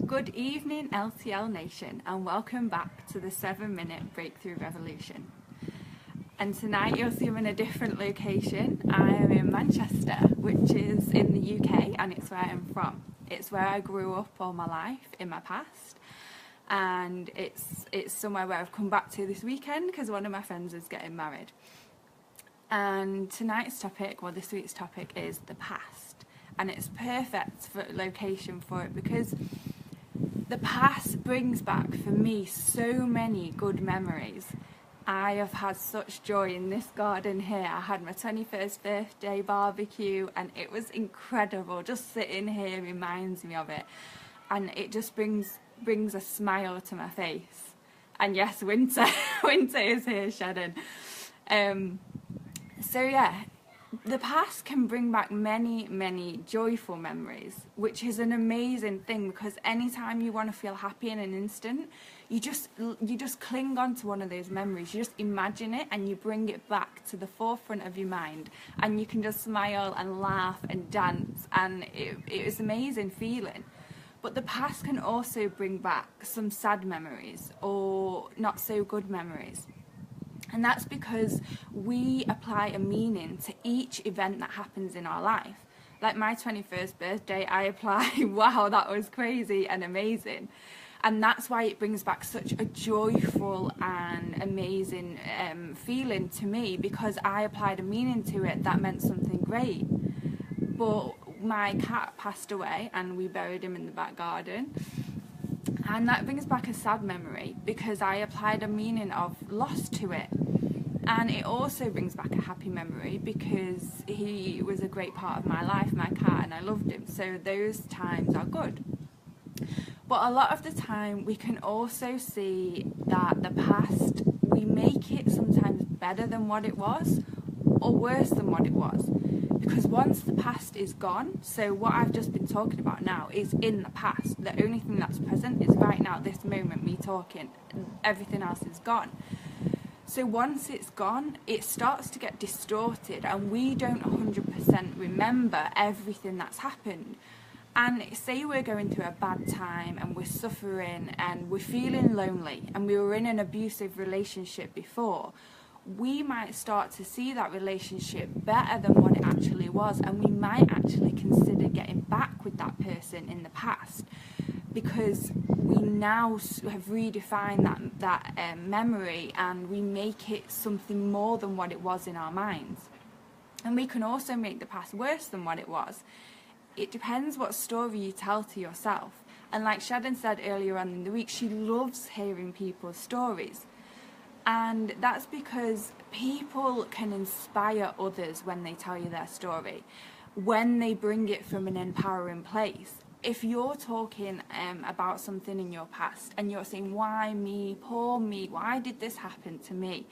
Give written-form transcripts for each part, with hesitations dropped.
Good evening, LTL Nation, and welcome back to the 7-Minute Breakthrough Revolution. And tonight you'll see I'm in a different location. I am in Manchester, which is in the UK, and it's where I'm from. It's where I grew up all my life, in my past, and it's somewhere where I've come back to this weekend because one of my friends is getting married. And this week's topic is the past, and it's perfect for location for it because the past brings back for me so many good memories. I have had such joy in this garden here. I had my 21st birthday barbecue and it was incredible. Just sitting here reminds me of it, and it just brings a smile to my face. And yes, winter is here shedding. So yeah, the past can bring back many joyful memories, which is an amazing thing because anytime you want to feel happy in an instant, you just cling on to one of those memories. You just imagine it and you bring it back to the forefront of your mind, and you can just smile and laugh and dance, and it is an amazing feeling. But the past can also bring back some sad memories or not so good memories. And that's because we apply a meaning to each event that happens in our life. Like my 21st birthday, I apply, wow, that was crazy and amazing. And that's why it brings back such a joyful and amazing feeling to me, because I applied a meaning to it that meant something great. But my cat passed away and we buried him in the back garden. And that brings back a sad memory because I applied a meaning of loss to it. And it also brings back a happy memory because he was a great part of my life, my cat, and I loved him. So those times are good. But a lot of the time we can also see that the past, we make it sometimes better than what it was or worse than what it was. Because once the past is gone, so what I've just been talking about now is in the past. The only thing that's present is right now, this moment, me talking. Everything else is gone. So once it's gone, it starts to get distorted and we don't 100% remember everything that's happened. And say we're going through a bad time and we're suffering and we're feeling lonely and we were in an abusive relationship before, we might start to see that relationship better than what it actually was, and we might actually consider getting back with that person in the past because we now have redefined that memory, and we make it something more than what it was in our minds. And we can also make the past worse than what it was. It depends what story you tell to yourself. And like Sharon said earlier on in the week, she loves hearing people's stories. And that's because people can inspire others when they tell you their story, when they bring it from an empowering place. If you're talking about something in your past and you're saying, why me, poor me, why did this happen to me?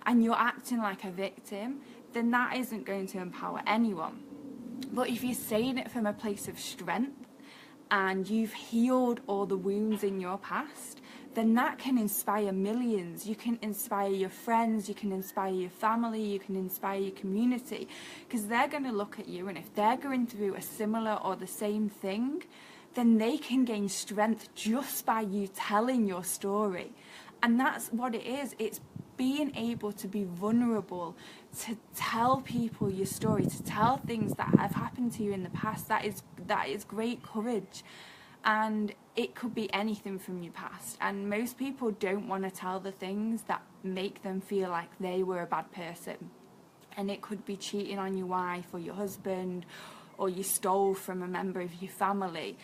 And you're acting like a victim, then that isn't going to empower anyone. But if you're saying it from a place of strength and you've healed all the wounds in your past, then that can inspire millions. You can inspire your friends, you can inspire your family, you can inspire your community, because they're going to look at you, and if they're going through a similar or the same thing, then they can gain strength just by you telling your story. And that's what it is. It's being able to be vulnerable, to tell people your story, to tell things that have happened to you in the past. That is great courage. And it could be anything from your past. And most people don't want to tell the things that make them feel like they were a bad person. And it could be cheating on your wife or your husband, or you stole from a member of your family.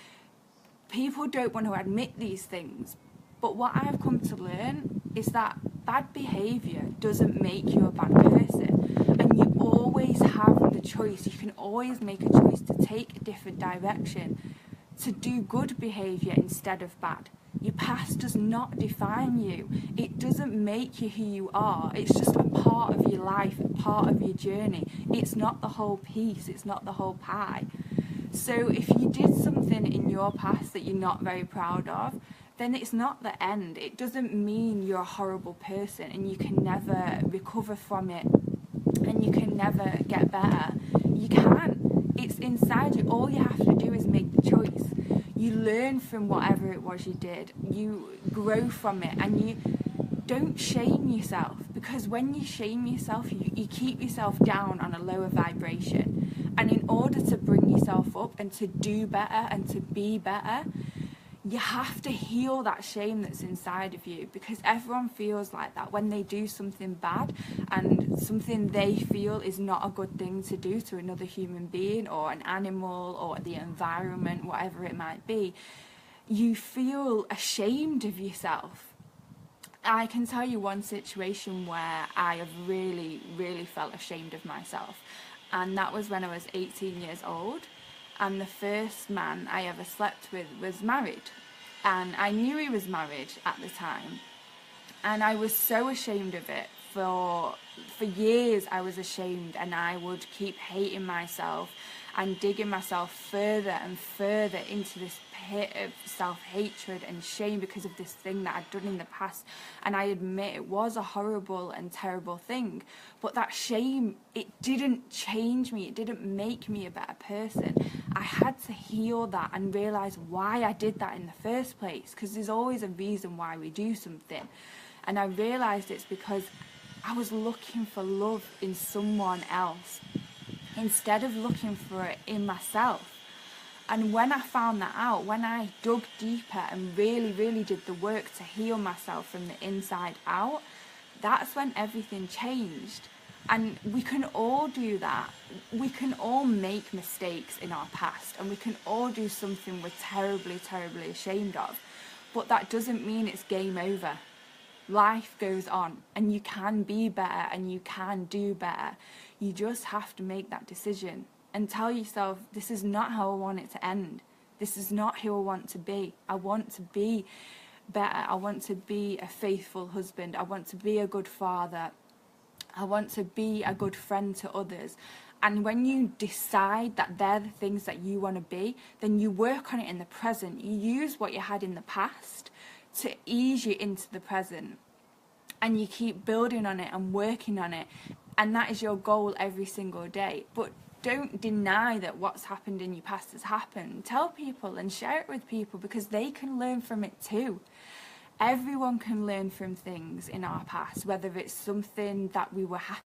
People don't want to admit these things. But what I've come to learn is that bad behaviour doesn't make you a bad person. And you always have the choice. You can always make a choice to take a different direction, to do good behaviour instead of bad. Your past does not define you. It doesn't make you who you are. It's just a part of your life, a part of your journey. It's not the whole piece. It's not the whole pie. So if you did something in your past that you're not very proud of, then it's not the end. It doesn't mean you're a horrible person and you can never recover from it and you can never get better. You can. It's inside you. All you have to do is make the choice. You learn from whatever it was you did. You grow from it, and you don't shame yourself, because when you shame yourself, you keep yourself down on a lower vibration. And in order to bring yourself up and to do better and to be better, you have to heal that shame that's inside of you, because everyone feels like that when they do something bad and something they feel is not a good thing to do to another human being or an animal or the environment, whatever it might be. You feel ashamed of yourself. I can tell you one situation where I have really, really felt ashamed of myself, and that was when I was 18 years old. And the first man I ever slept with was married, and I knew he was married at the time, and I was so ashamed of it. For years I was ashamed, and I would keep hating myself and digging myself further and further into this pit of self-hatred and shame because of this thing that I'd done in the past. And I admit it was a horrible and terrible thing, but that shame, it didn't change me, it didn't make me a better person. I had to heal that and realise why I did that in the first place, because there's always a reason why we do something. And I realised it's because I was looking for love in someone else instead of looking for it in myself. And when I found that out, when I dug deeper and really, really did the work to heal myself from the inside out, that's when everything changed. And we can all do that. We can all make mistakes in our past, and we can all do something we're terribly, terribly ashamed of. But that doesn't mean it's game over. Life goes on, and you can be better and you can do better. You just have to make that decision and tell yourself, this is not how I want it to end. This is not who I want to be. I want to be better. I want to be a faithful husband. I want to be a good father. I want to be a good friend to others. And when you decide that they're the things that you want to be, then you work on it in the present. You use what you had in the past to ease you into the present, and you keep building on it and working on it, and that is your goal every single day. But don't deny that what's happened in your past has happened. Tell people and share it with people, because they can learn from it too. Everyone can learn from things in our past, whether it's something that we were happy